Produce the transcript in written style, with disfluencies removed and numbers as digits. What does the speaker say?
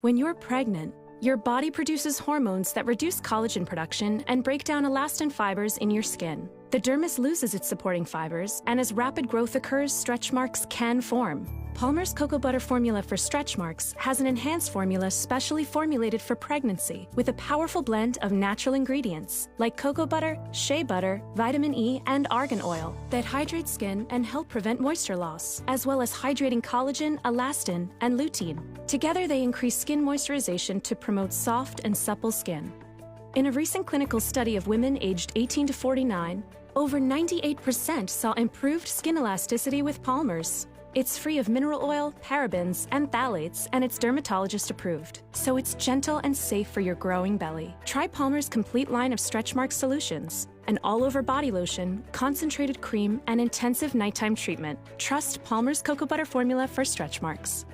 When you're pregnant, your body produces hormones that reduce collagen production and break down elastin fibers in your skin. The dermis loses its supporting fibers, and as rapid growth occurs, stretch marks can form. Palmer's cocoa butter formula for stretch marks has an enhanced formula specially formulated for pregnancy with a powerful blend of natural ingredients like cocoa butter, shea butter, vitamin E, and argan oil that hydrate skin and help prevent moisture loss, as well as hydrating collagen, elastin, and lutein. Together, they increase skin moisturization to promote soft and supple skin. In a recent clinical study of women aged 18 to 49, over 98% saw improved skin elasticity with Palmer's. It's free of mineral oil, parabens, and phthalates, and it's dermatologist approved. So it's gentle and safe for your growing belly. Try Palmer's complete line of stretch mark solutions, an all-over body lotion, concentrated cream, and intensive nighttime treatment. Trust Palmer's cocoa butter formula for stretch marks.